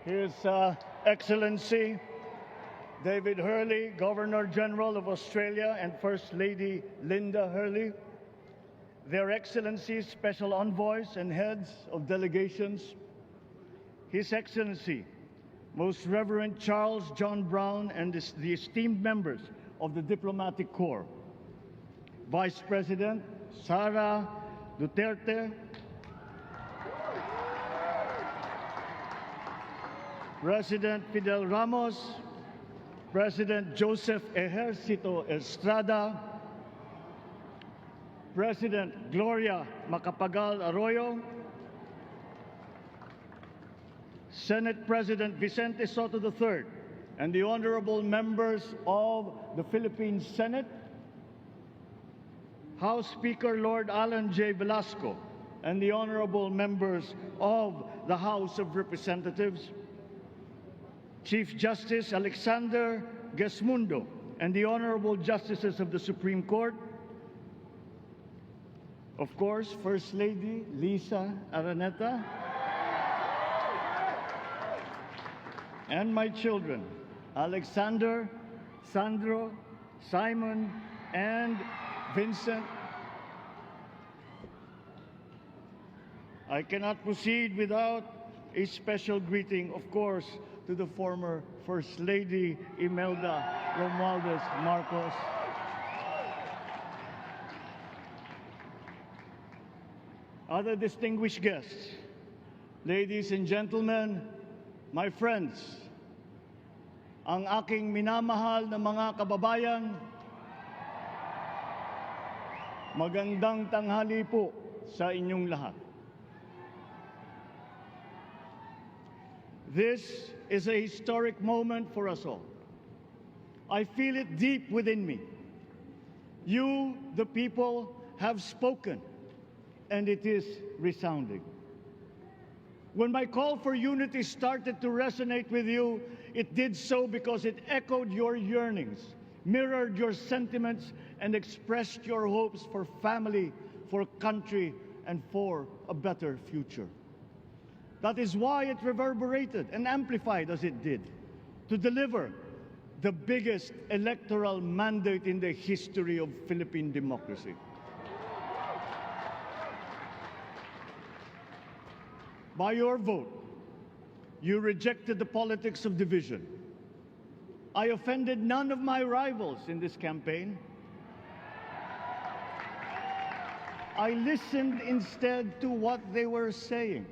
His Excellency David Hurley, Governor General of Australia, and First Lady Linda Hurley, Their Excellencies, Special Envoys, and Heads of Delegations, His Excellency, Most Reverend Charles John Brown, and the esteemed members of the Diplomatic Corps, Vice President Sara Duterte, President Fidel Ramos, President Joseph Ejercito Estrada, President Gloria Macapagal Arroyo, Senate President Vicente Soto III, and the honorable members of the Philippine Senate, House Speaker Lord Alan J. Velasco, and the honorable members of the House of Representatives, Chief Justice Alexander Gesmundo, and the honorable justices of the Supreme Court, of course, First Lady Lisa Araneta, and my children, Alexander, Sandro, Simon, and Vincent. I cannot proceed without a special greeting, of course, to the former First Lady Imelda Romualdez Marcos, other distinguished guests, ladies and gentlemen, my friends, ang aking minamahal na mga kababayan, magandang tanghali po sa inyong lahat. This is a historic moment for us all. I feel it deep within me. You, the people, have spoken, and it is resounding. When my call for unity started to resonate with you, it did so because it echoed your yearnings, mirrored your sentiments, and expressed your hopes for family, for country, and for a better future. That is why it reverberated and amplified as it did, to deliver the biggest electoral mandate in the history of Philippine democracy. By your vote, you rejected the politics of division. I offended none of my rivals in this campaign. I listened instead to what they were saying.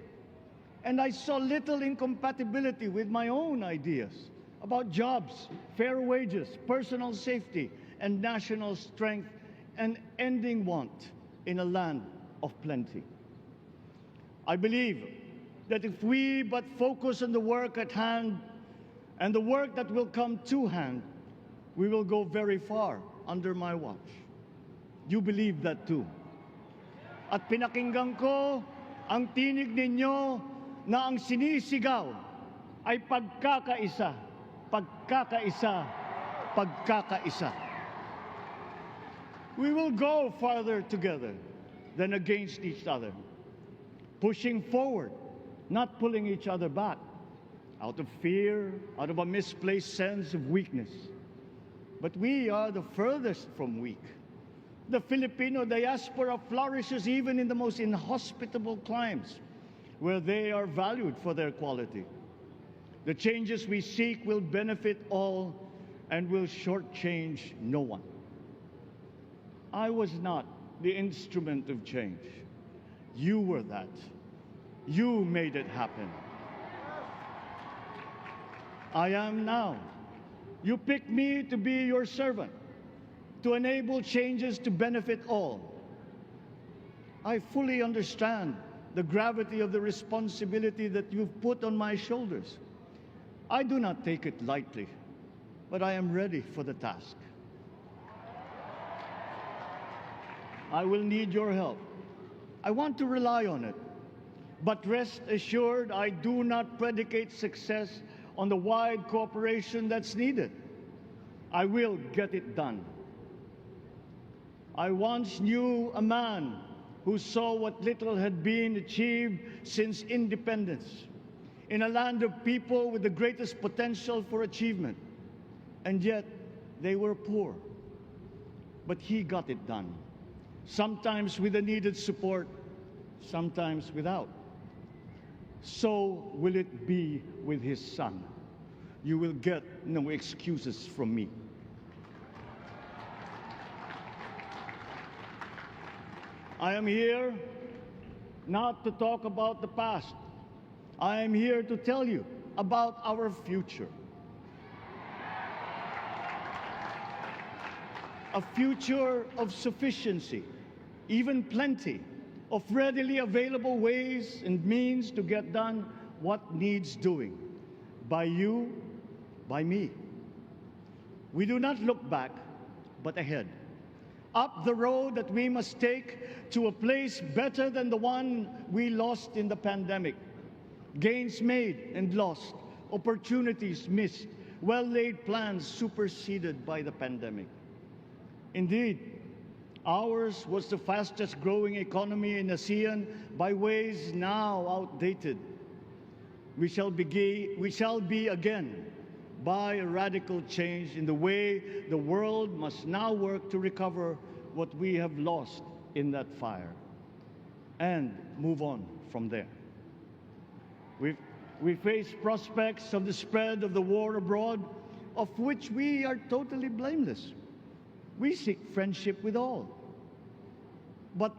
And I saw little incompatibility with my own ideas about jobs, fair wages, personal safety, and national strength, and ending want in a land of plenty. I believe that if we but focus on the work at hand and the work that will come to hand, we will go very far under my watch. You believe that too. At pinakinggan ko ang tinig ninyo na ang sinisigaw ay pagkakaisa, pagkakaisa, pagkakaisa. We will go farther together than against each other, pushing forward, not pulling each other back, out of fear, out of a misplaced sense of weakness. But we are the furthest from weak. The Filipino diaspora flourishes even in the most inhospitable climes, where they are valued for their quality. The changes we seek will benefit all and will shortchange no one. I was not the instrument of change. You were that. You made it happen. I am now. You picked me to be your servant, to enable changes to benefit all. I fully understand the gravity of the responsibility that you've put on my shoulders. I do not take it lightly, but I am ready for the task. I will need your help. I want to rely on it. But rest assured, I do not predicate success on the wide cooperation that's needed. I will get it done. I once knew a man who saw what little had been achieved since independence. in a land of people with the greatest potential for achievement, and yet they were poor. But he got it done, sometimes with the needed support, sometimes without. So will it be with his son. You will get no excuses from me. I am here not to talk about the past. I am here to tell you about our future. A future of sufficiency, even plenty, of readily available ways and means to get done what needs doing, by you, by me. We do not look back, but ahead, up the road that we must take to a place better than the one we lost in the pandemic. Gains made and lost, opportunities missed, well-laid plans superseded by the pandemic. Indeed, ours was the fastest growing economy in ASEAN by ways now outdated. We shall be again by a radical change in the way the world must now work to recover what we have lost in that fire and move on from there. We face prospects of the spread of the war abroad, of which we are totally blameless. We seek friendship with all. But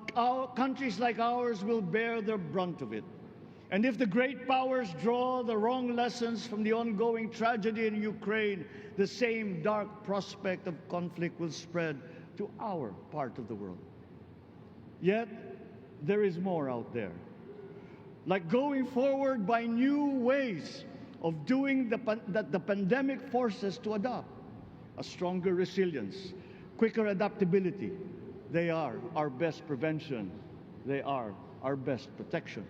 countries like ours will bear the brunt of it. And if the great powers draw the wrong lessons from the ongoing tragedy in Ukraine, the same dark prospect of conflict will spread to our part of the world. Yet, there is more out there. Like going forward by new ways of doing that the pandemic forces us to adopt. A stronger resilience, quicker adaptability. They are our best prevention. They are our best protection.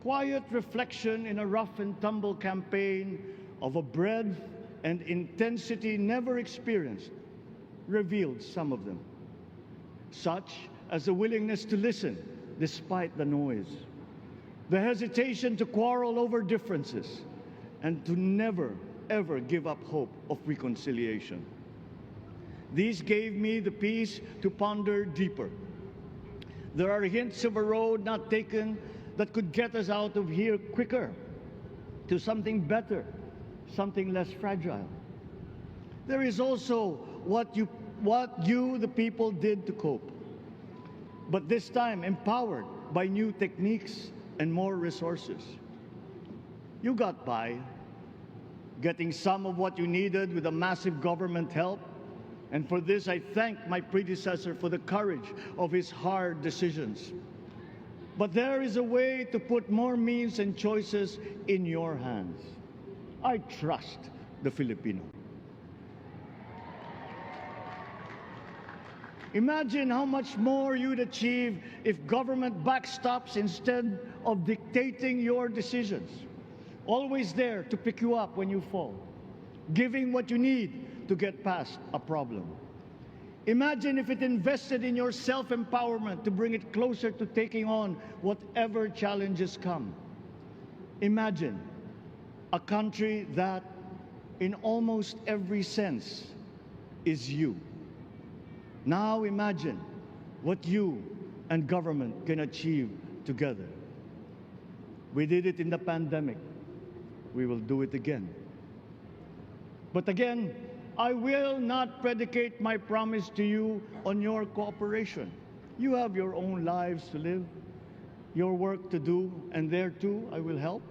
Quiet reflection in a rough and tumble campaign of a breadth and intensity never experienced revealed some of them, such as the willingness to listen despite the noise, the hesitation to quarrel over differences, and to never, ever give up hope of reconciliation. These gave me the peace to ponder deeper. There are hints of a road not taken that could get us out of here quicker, to something better, something less fragile. There is also what you, the people, did to cope, but this time empowered by new techniques and more resources. You got by, getting some of what you needed with a massive government help, and for this I thank my predecessor for the courage of his hard decisions. But there is a way to put more means and choices in your hands. I trust the Filipino. Imagine how much more you'd achieve if government backstops instead of dictating your decisions. Always there to pick you up when you fall, giving what you need to get past a problem. Imagine if it invested in your self-empowerment to bring it closer to taking on whatever challenges come. Imagine a country that, in almost every sense, is you. Now imagine what you and government can achieve together. We did it in the pandemic. We will do it again. But again, I will not predicate my promise to you on your cooperation. You have your own lives to live, your work to do, and there too I will help.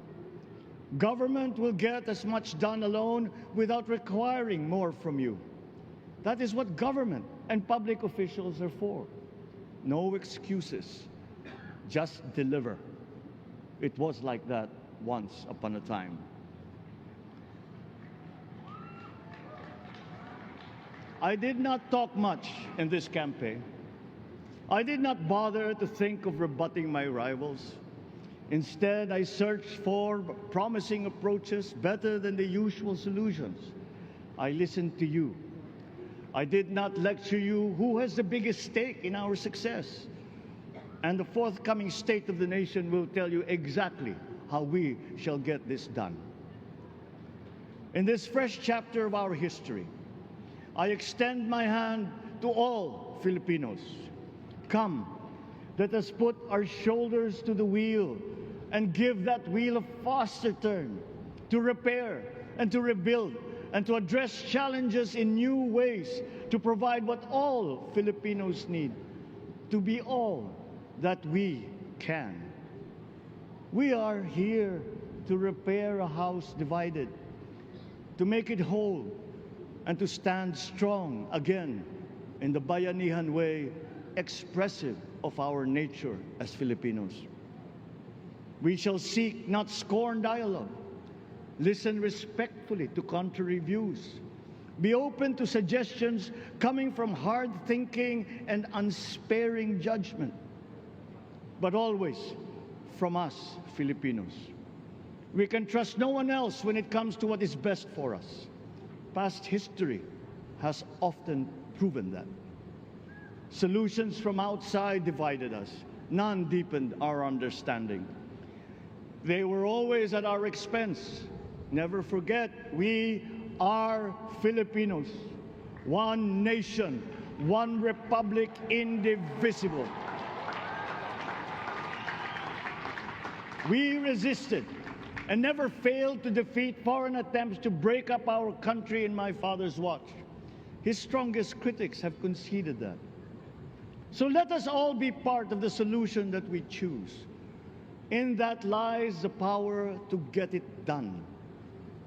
Government will get as much done alone without requiring more from you. That is what government and public officials are for. No excuses, just deliver. It was like that once upon a time. I did not talk much in this campaign. I did not bother to think of rebutting my rivals. Instead, I searched for promising approaches better than the usual solutions. I listened to you. I did not lecture you who has the biggest stake in our success. And the forthcoming State of the Nation will tell you exactly how we shall get this done. In this fresh chapter of our history, I extend my hand to all Filipinos. Come, let us put our shoulders to the wheel and give that wheel a faster turn to repair and to rebuild and to address challenges in new ways, to provide what all Filipinos need, to be all that we can. We are here to repair a house divided, to make it whole, and to stand strong again in the bayanihan way, expressive of our nature as Filipinos. We shall seek, not scorn dialogue, listen respectfully to contrary views, be open to suggestions coming from hard thinking and unsparing judgment, but always from us, Filipinos. We can trust no one else when it comes to what is best for us. Past history has often proven that. Solutions from outside divided us. None deepened our understanding. They were always at our expense. Never forget, we are Filipinos. One nation, one republic, indivisible. We resisted and never failed to defeat foreign attempts to break up our country in my father's watch. His strongest critics have conceded that. So let us all be part of the solution that we choose. In that lies the power to get it done.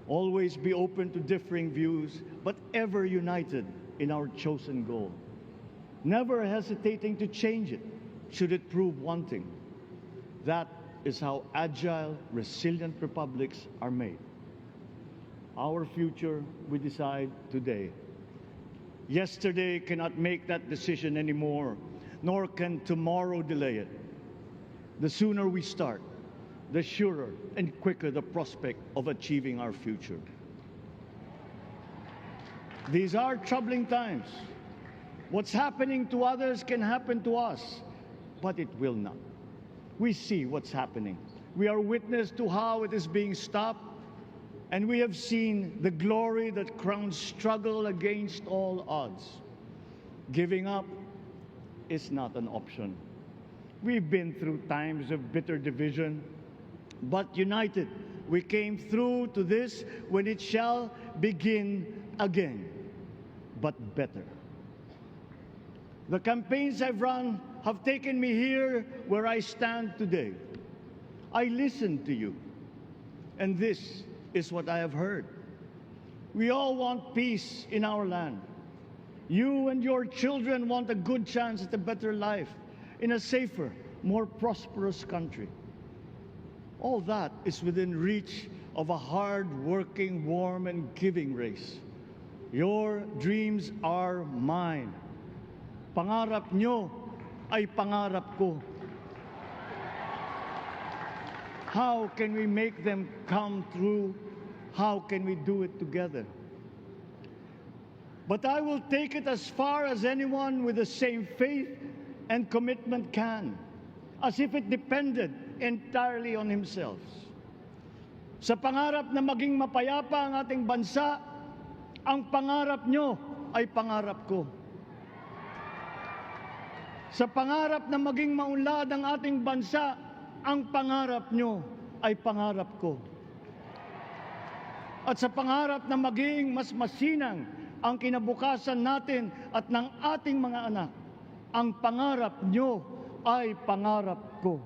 Always be open to differing views, but ever united in our chosen goal. Never hesitating to change it, should it prove wanting. That is how agile, resilient republics are made. Our future we decide today. Yesterday cannot make that decision anymore, nor can tomorrow delay it. The sooner we start, the surer and quicker the prospect of achieving our future. These are troubling times. What's happening to others can happen to us, but it will not. We see what's happening. We are witness to how it is being stopped, and we have seen the glory that crowns struggle against all odds. Giving up is not an option. We've been through times of bitter division, but united, we came through to this when it shall begin again, but better. The campaigns I've run have taken me here where I stand today. I listened to you, and this is what I have heard. We all want peace in our land. You and your children want a good chance at a better life in a safer, more prosperous country. All that is within reach of a hard-working, warm, and giving race. Your dreams are mine. Pangarap nyo ay pangarap ko. How can we make them come true? How can we do it together? But I will take it as far as anyone with the same faith and commitment can, as if it depended entirely on himself. Sa pangarap na maging mapayapa ang ating bansa, ang pangarap nyo ay pangarap ko. Sa pangarap na maging maunlad ang ating bansa, ang pangarap nyo ay pangarap ko. At sa pangarap na maging mas masinang ang kinabukasan natin at ng ating mga anak, ang pangarap nyo ay pangarap ko.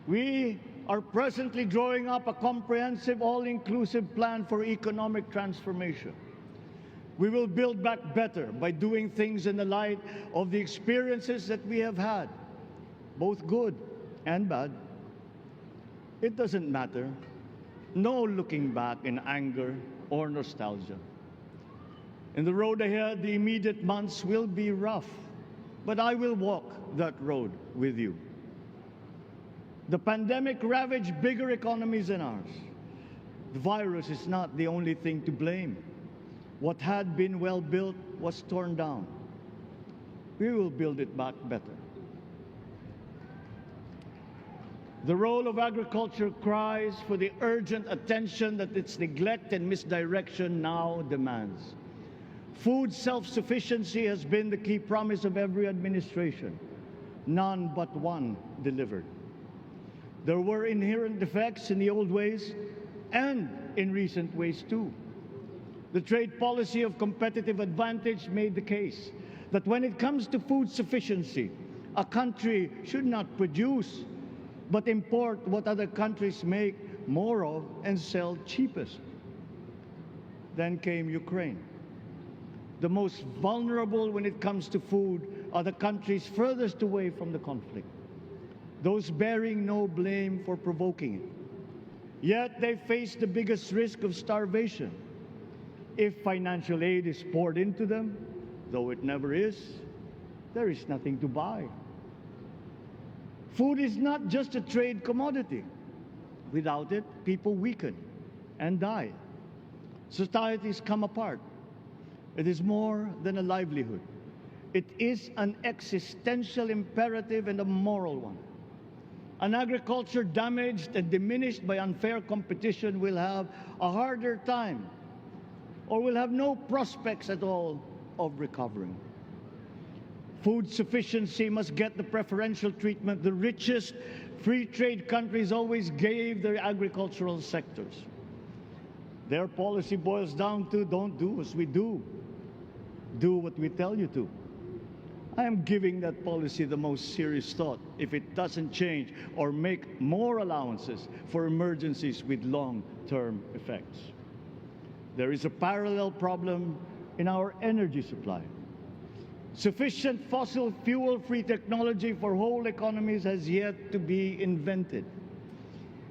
We are presently drawing up a comprehensive, all-inclusive plan for economic transformation. We will build back better by doing things in the light of the experiences that we have had, both good and bad. It doesn't matter. No looking back in anger or nostalgia. In the road ahead, the immediate months will be rough, but I will walk that road with you. The pandemic ravaged bigger economies than ours. The virus is not the only thing to blame. What had been well built was torn down. we will build it back better. The role of agriculture cries for the urgent attention that its neglect and misdirection now demands. Food self-sufficiency has been the key promise of every administration. None but one delivered. There were inherent defects in the old ways and in recent ways too. The trade policy of competitive advantage made the case that when it comes to food sufficiency, a country should not produce but import what other countries make more of and sell cheapest. Then came Ukraine. The most vulnerable when it comes to food are the countries furthest away from the conflict, those bearing no blame for provoking it. Yet they face the biggest risk of starvation. If financial aid is poured into them, though it never is, there is nothing to buy. Food is not just a trade commodity. Without it, people weaken and die. Societies come apart. It is more than a livelihood. It is an existential imperative and a moral one. An agriculture damaged and diminished by unfair competition will have a harder time or will have no prospects at all of recovering. Food sufficiency must get the preferential treatment the richest free trade countries always gave their agricultural sectors. Their policy boils down to don't do as we do, do what we tell you to. I am giving that policy the most serious thought if it doesn't change or make more allowances for emergencies with long-term effects. There is a parallel problem in our energy supply. Sufficient fossil fuel-free technology for whole economies has yet to be invented.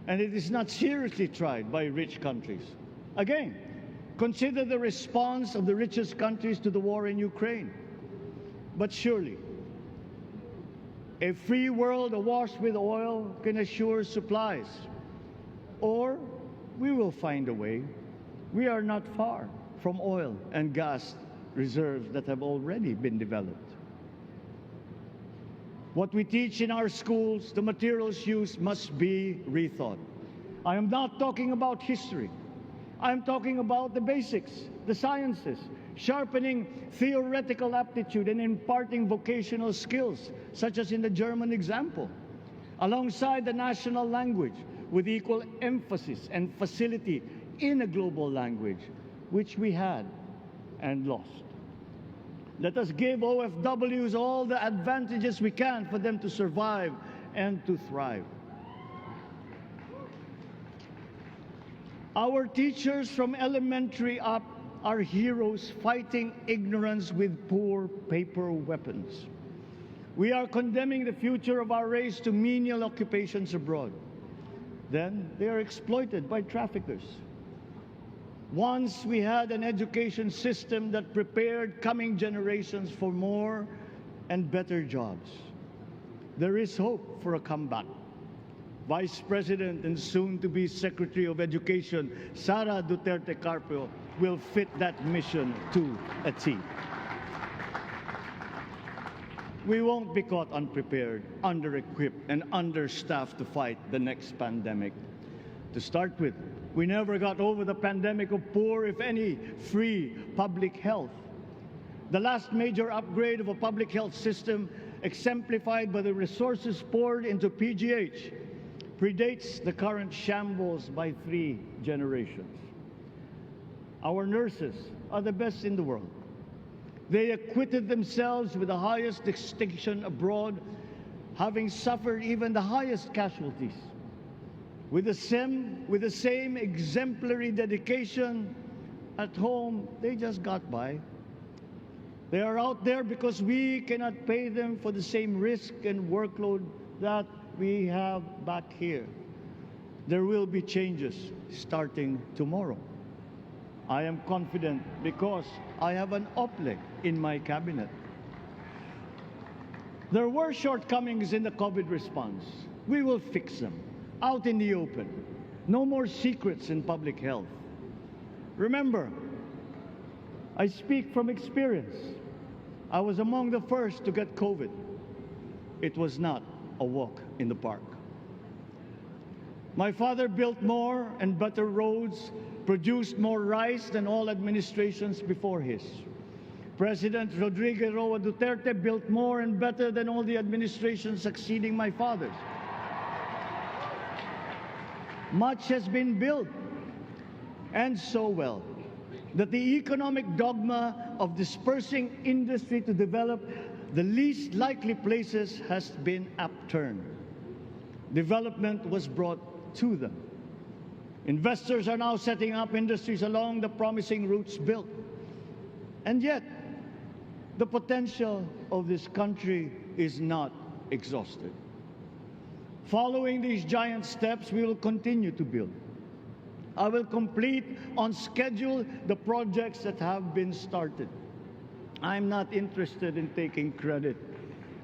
And it is not seriously tried by rich countries. Again, consider the response of the richest countries to the war in Ukraine. But surely, a free world awash with oil can assure supplies. Or we will find a way. We are not far from oil and gas reserves that have already been developed. What we teach in our schools, the materials used must be rethought. I am not talking about history. I am talking about the basics, the sciences, sharpening theoretical aptitude and imparting vocational skills, such as in the German example, alongside the national language with equal emphasis and facility in a global language, which we had and lost. Let us give OFWs all the advantages we can for them to survive and to thrive. Our teachers from elementary up are heroes fighting ignorance with poor paper weapons. We are condemning the future of our race to menial occupations abroad. Then they are exploited by traffickers. Once we had an education system that prepared coming generations for more and better jobs. There is hope for a comeback. Vice President and soon-to-be Secretary of Education, Sara Duterte Carpio, will fit that mission to a T. We won't be caught unprepared, under-equipped, and understaffed to fight the next pandemic. To start with, we never got over the pandemic of poor, if any, free public health. The last major upgrade of a public health system, exemplified by the resources poured into PGH, predates the current shambles by 3 generations. Our nurses are the best in the world. They acquitted themselves with the highest distinction abroad, having suffered even the highest casualties. With the same exemplary dedication, at home, they just got by. They are out there because we cannot pay them for the same risk and workload that we have back here. There will be changes starting tomorrow. I am confident because I have an OPLE in my cabinet. There were shortcomings in the COVID response. We will fix them out in the open. No more secrets in public health. Remember, I speak from experience. I was among the first to get COVID. It was not a walk in the park. My father built more and better roads, produced more rice than all administrations before his. President Rodrigo Roa Duterte built more and better than all the administrations succeeding my father's. Much has been built, and so well, that the economic dogma of dispersing industry to develop the least likely places has been upturned. Development was brought to them. Investors are now setting up industries along the promising routes built. And yet, the potential of this country is not exhausted. Following these giant steps, we will continue to build. I will complete on schedule the projects that have been started. I'm not interested in taking credit.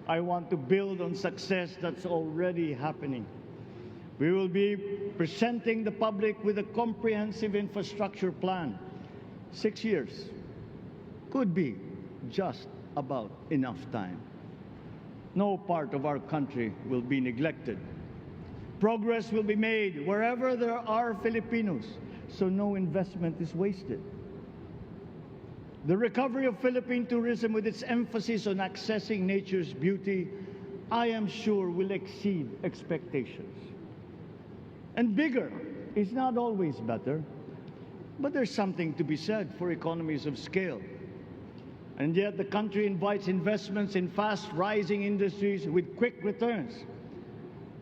I want to build on success that's already happening. We will be presenting the public with a comprehensive infrastructure plan. 6 years could be just about enough time. No part of our country will be neglected. Progress will be made wherever there are Filipinos, so no investment is wasted. The recovery of Philippine tourism, with its emphasis on accessing nature's beauty, I am sure will exceed expectations. And bigger is not always better, but there's something to be said for economies of scale. And yet the country invites investments in fast-rising industries with quick returns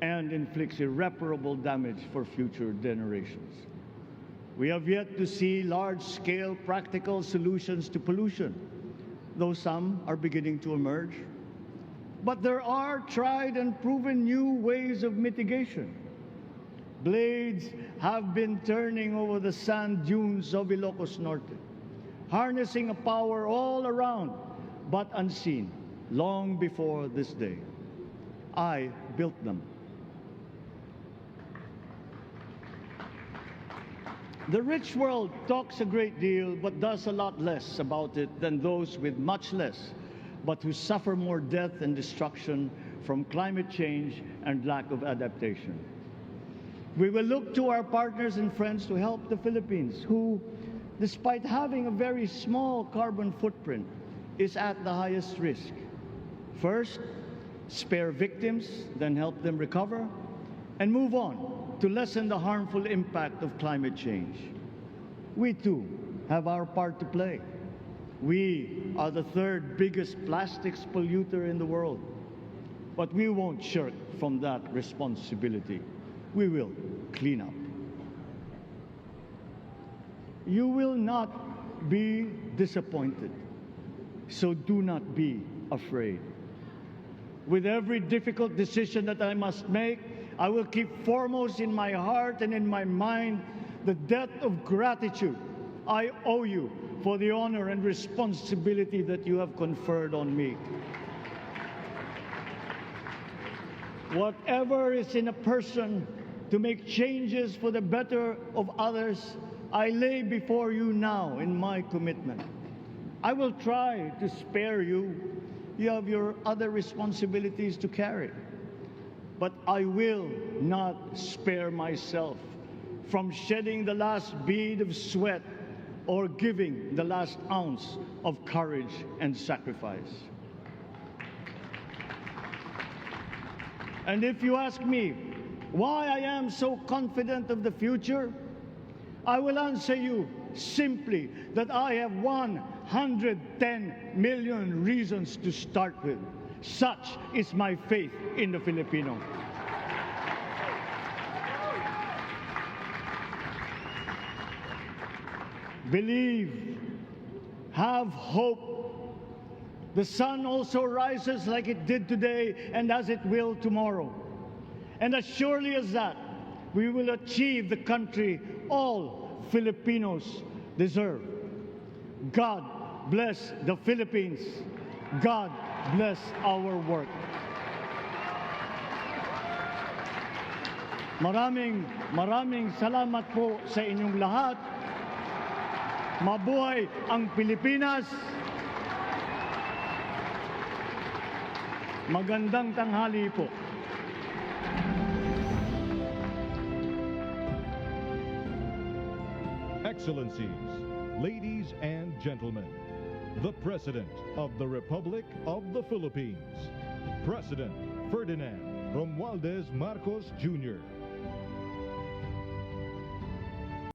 and inflicts irreparable damage for future generations. We have yet to see large-scale practical solutions to pollution, though some are beginning to emerge. But there are tried and proven new ways of mitigation. Blades have been turning over the sand dunes of Ilocos Norte, harnessing a power all around, but unseen, long before this day. I built them. The rich world talks a great deal, but does a lot less about it than those with much less, but who suffer more death and destruction from climate change and lack of adaptation. We will look to our partners and friends to help the Philippines, who, despite having a very small carbon footprint, is at the highest risk. First, spare victims, then help them recover, and move on to lessen the harmful impact of climate change. We too have our part to play. We are the third biggest plastics polluter in the world, but we won't shirk from that responsibility. We will clean up. You will not be disappointed, so do not be afraid. With every difficult decision that I must make, I will keep foremost in my heart and in my mind the debt of gratitude I owe you for the honor and responsibility that you have conferred on me. Whatever is in a person to make changes for the better of others, I lay before you now in my commitment. I will try to spare you. You have your other responsibilities to carry. But I will not spare myself from shedding the last bead of sweat or giving the last ounce of courage and sacrifice. And if you ask me why I am so confident of the future, I will answer you simply that I have 110 million reasons to start with. Such is my faith in the Filipino. Believe, have hope. The sun also rises like it did today and as it will tomorrow. And as surely as that, we will achieve the country all Filipinos deserve. God bless the Philippines. God bless our work. Maraming salamat po sa inyong lahat. Mabuhay ang Pilipinas. Magandang tanghali po. Excellencies, ladies and gentlemen, the President of the Republic of the Philippines, President Ferdinand Romualdez Marcos Jr.